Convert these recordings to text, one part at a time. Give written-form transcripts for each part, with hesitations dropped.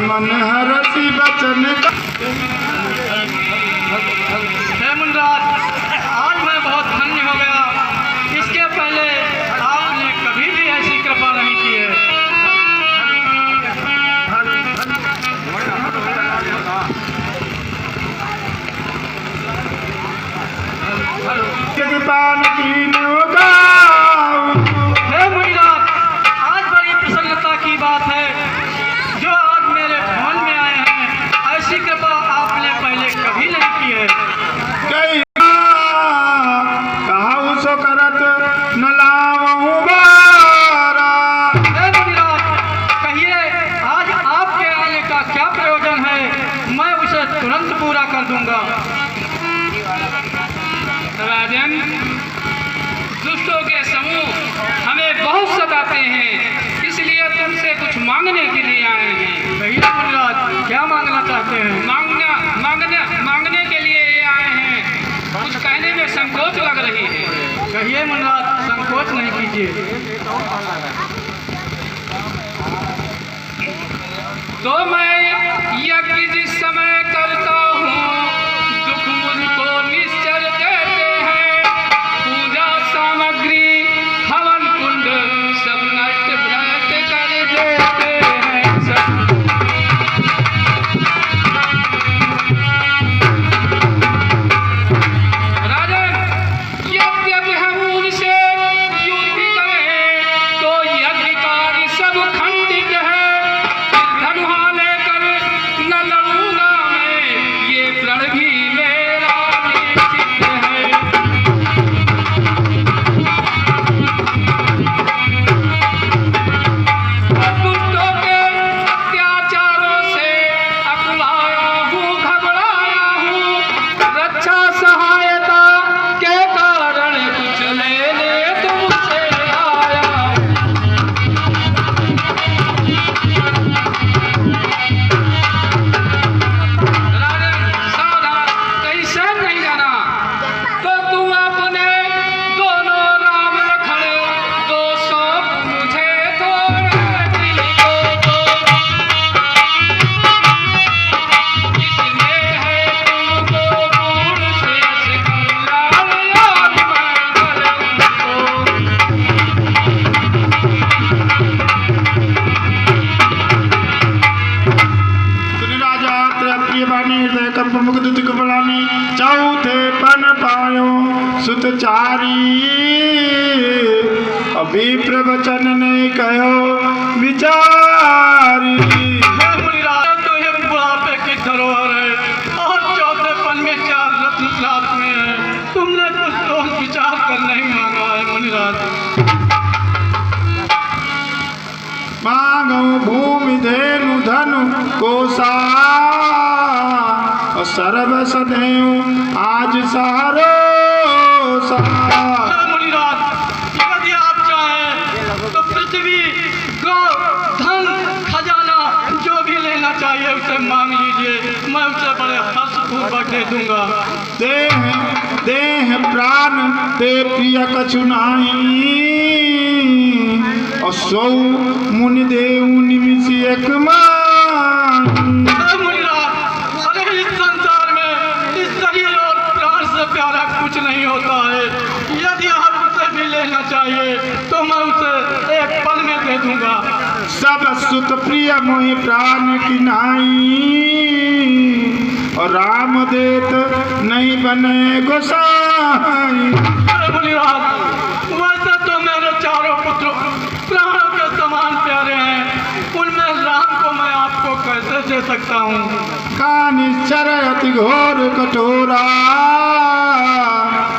मन हरसी बचन मुनिराज, आज मैं बहुत धन्य हो गया। इसके पहले आपने कभी भी ऐसी कृपा नहीं की है। कृपान की मुनिराज, आज बड़ी प्रसन्नता की बात है जो आज मेरे भवन में आए हैं। ऐसी कृपा आपने पहले कभी नहीं की है। सो करत न लावहु मुनिराज, कहिए आज आपके आने का क्या प्रयोजन है? मैं उसे तुरंत पूरा कर दूंगा। राजन, दुष्टों के समूह हमें बहुत सताते हैं, इसलिए तुमसे कुछ मांगने के लिए आए हैं। भैया मुनिराज, क्या मांगना चाहते हैं? मांगने के लिए ये आए हैं। कुछ कहने में संकोच लग रही है। कहिए मुनिराज, संकोच नहीं कीजिए। तो मैं यज्ञ जिस समय करता हूँ, दुख मुझको निश्चल कहते हैं। पूजा सामग्री हवन कुंड सब नष्ट भ्रष्ट कर देते हैं। राजन, यद्यपि हम उनसे युद्ध करें तो यज्ञ कार्य सब खंडित है। धनुहा लेकर न लड़ूंगा मैं, ये प्रण भी मेरा निश्चित है। दुष्टों के अत्याचारों से अकुलाया हूँ, घबराया हूँ। रक्षा सहायता के कारण कुछ लेने तुमसे आया। राजन, सावधान, कहीं से नहीं जाना। तो तुम अपने दोनों राम लखन दो सौंप मुझे थोड़े दिल को दो। इसमें है तुमको गुण शेष कल्याण और मंगल सुन राजा प्रिय बानी हृदय कंप मुग्ध कपलानी चौथे पन पायो सुतचारी अभी प्रवचन नहीं कहो विचारी। मुनिराज, तो ये बुढ़ापे की धरोहर है और चौथे पन में 4 रत्न साथ में है। तुमने कुछ तो विचार कर नहीं मांगा है मुनिराज। मांगो भूमि धेनु धनु कोसा और सर्व सदैव आज सहारो मुनिराज, यदि आप चाहें तो पृथ्वी, गौ, धन, खजाना जो भी लेना चाहिए उसे मांग लीजिए। मैं उसे बड़े हर्षपूर्वक दे दूंगा। देह देह प्राण ते प्रिय कछु नाही और सौ मुनि देव निमिषि एक मुनिराज, अरे इस संसार में इस शरीर और प्राण से प्यारा कुछ नहीं होता है। यदि आप उसे भी लेना चाहिए तो मैं उसे एक पल में दे दूंगा। सब सुत प्रिय मोहि प्राण की नाई और राम देत नहीं बने गोसाई। अरे मुनिराज, वैसे तो मेरे चारों पुत्र प्राणों के समान प्यारे हैं। उनमें राम को मैं आपको कैसे दे सकता हूँ? कानिश्चर अति घोर कठोरा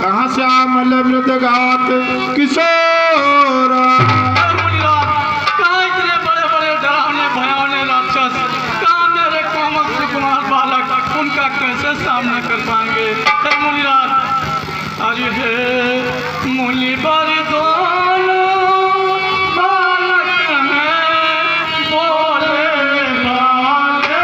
कहाँ श्यामल मृद गात किशोरा। मुनिराज, कहाँ इतने बड़े बड़े डरावने भयावने राक्षस, कहाँ मेरे कोमल सुकुमार बालक, उनका कैसे सामना कर पाएंगे? मुनिराज, अरे हे मुनि बर दोनों बालक हैं, बोले वाले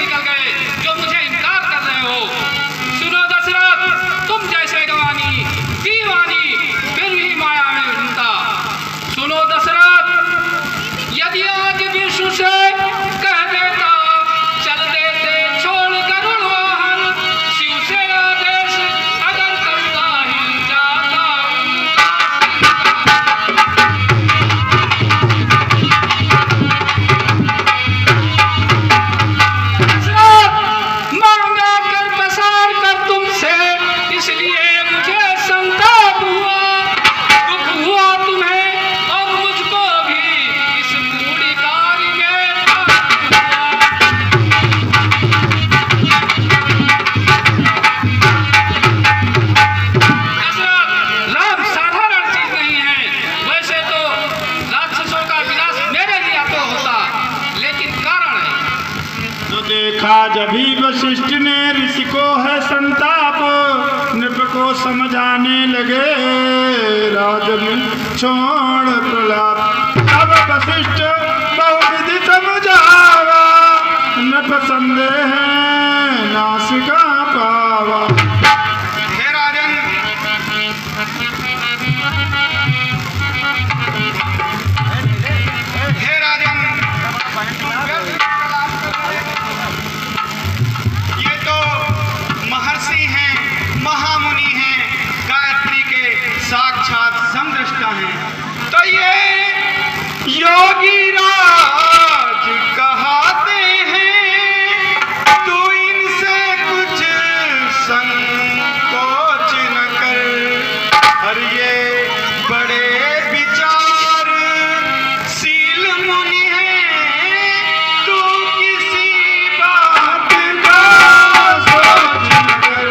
निकल गए जो मुझे इनकार कर रहे हो। सुनो दशरथ, तुम जैसे ज्ञानी दीवानी फिर भी माया में घूमता। सुनो दशरथ, यदि आज विष्णु से कह देता चल देते छोड़ गरुड़ वाहन, शिव से आदेश अगर करता हिल जाता। मांगा कर पसार कर तुमसे, इसलिए मुझे संताप हुआ, दुख हुआ तुम्हें और मुझको भी इस बूढ़ी कारी में राम साधारण चीज नहीं है। वैसे तो राक्षसों का विनाश मेरे लिया तो होता, लेकिन कारण है। तो देखा जभी वशिष्ठ ने ऋषि को है संताप, नृप को समझाने लगे राजन छोड़ प्रलाप। अब वशिष्ठ बहुविधि समझावा, नृप संदेह नासिका पावा। हे राजन, हे राजन, ये तो महर्षि हैं, महामुनि हैं, गायत्री के साक्षात समदृष्टा हैं। तो ये योगी राज कहते हैं, तू इनसे कुछ संकोच न कर। और ये बड़े विचारशील मुनि हैं, तू किसी बात का सोच न कर।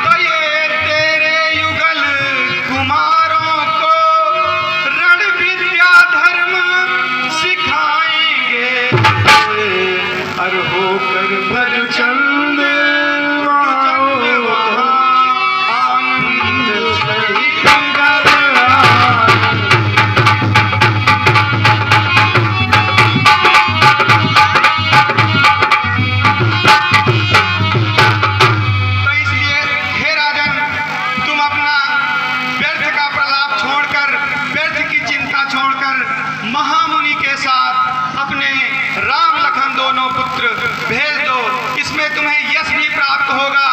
तो ये तेरे युगल कुमारों को रण विद्या धर्म सिखाएंगे, और होकर भर चंद आनंद सहित घर आए। तो इसलिए हे राजन, तुम अपना व्यर्थ का प्रलाप छोड़कर, व्यर्थ की चिंता छोड़कर महामुनि के साथ अपने राम लखन दोनों पुत्र भेज दो। इसमें तुम्हें यश भी प्राप्त होगा,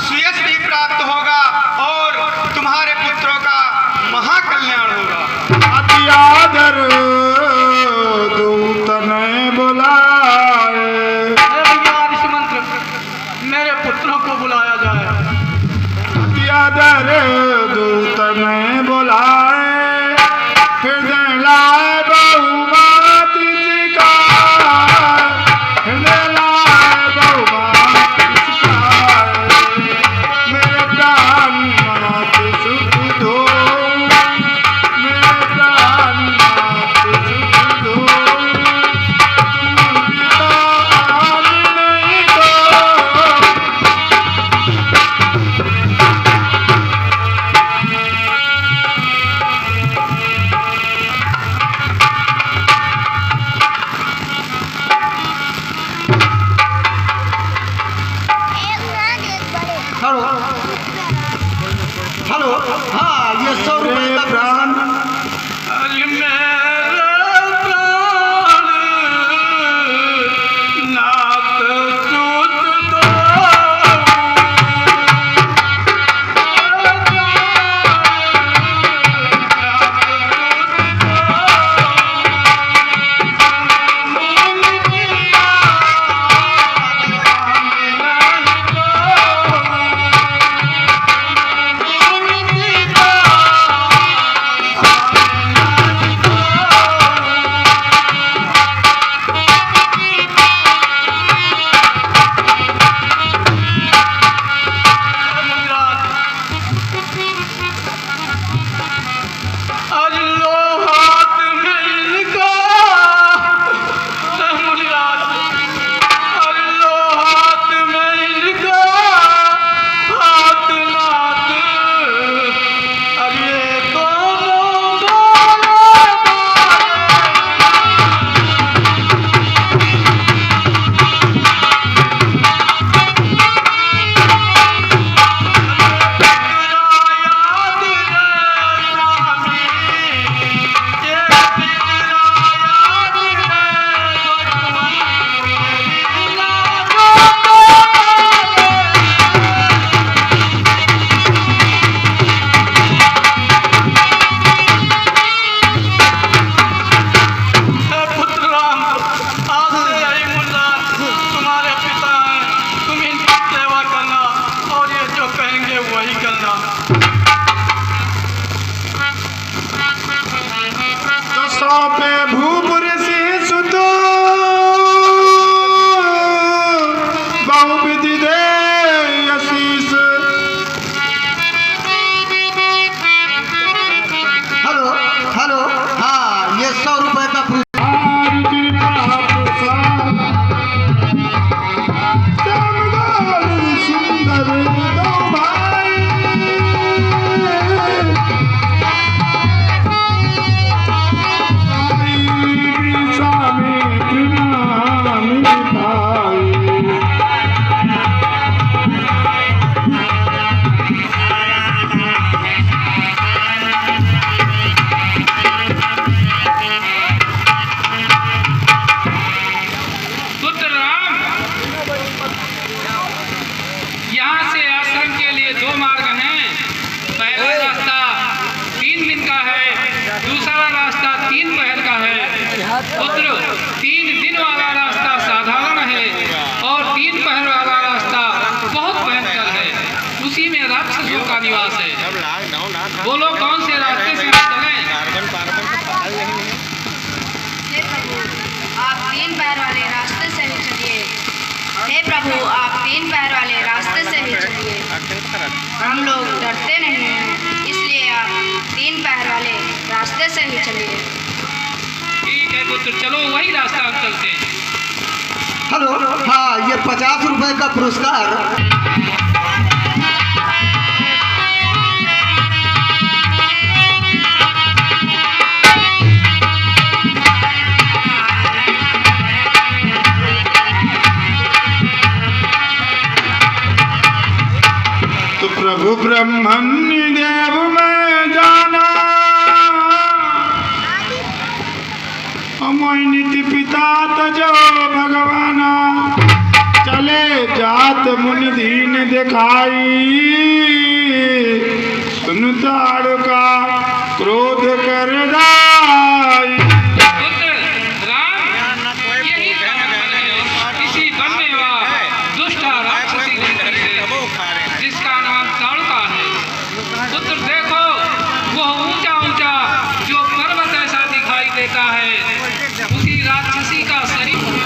सुयश भी प्राप्त होगा, और तुम्हारे पुत्रों का महाकल्याण होगा। अति आदर दूत ने बुलाए, अरे भैया ऋषि मंत्र, मेरे पुत्रों को बुलाया जाए। अति आदर दूत ने बुलाए, हृदय लाए बहुमति सिखाए, हृदय लाए बहुमति सिखाए। मेरे प्राण नाथ सुख दो, मेरे प्राण नाथ सुख दो, पिता आन नहीं दो। हेलो हेलो, हाँ ये 100 रुपए मेरे का प्राण अरे मेरे प्राण नाथ सूत दो। पुत्र 3 दिन वाला रास्ता साधारण है और 3 पहर वाला रास्ता बहुत भयंकर है, उसी में राक्षसों का निवास है। बोलो कौन से रास्ते से चलें? हे प्रभु आप 3 पैर वाले रास्ते से ही चलिए। हे प्रभु आप 3 पैर वाले रास्ते से ही चलिए। हम लोग डरते नहीं हैं, इसलिए आप 3 पैर वाले रास्ते से ही चलिए। ठीक है पुत्र, चलो वही रास्ता हम चलते हैं। हेलो, हाँ, ये 50 रुपए का पुरस्कार। तो प्रभु ब्रह्मण्य देव में जाना, अमोय नीति पिता तजो भगवाना, चले जात मुनि दीन दिखाई, सुन ताड़का क्रोध कर दाई। पुत्र राम, यही कारण है इसी वन में वह दुष्ट राक्षसी रहती है जिसका नाम ताड़का है। पुत्र देखो, वह ऊंचा ऊंचा जो पर्वत ऐसा दिखाई देता है, उसी राक्षसी का शरीर है।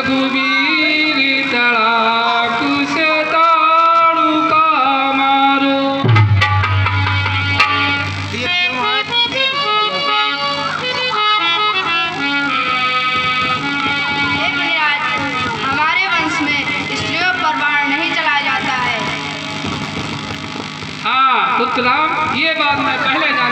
रघुवीर तड़ाकू से ताड़ू का मारो। हे मुनिराज, हमारे वंश में स्त्रियों पर बाण नहीं चलाया जाता है। हाँ पुत्र राम, ये बात मैं पहले जान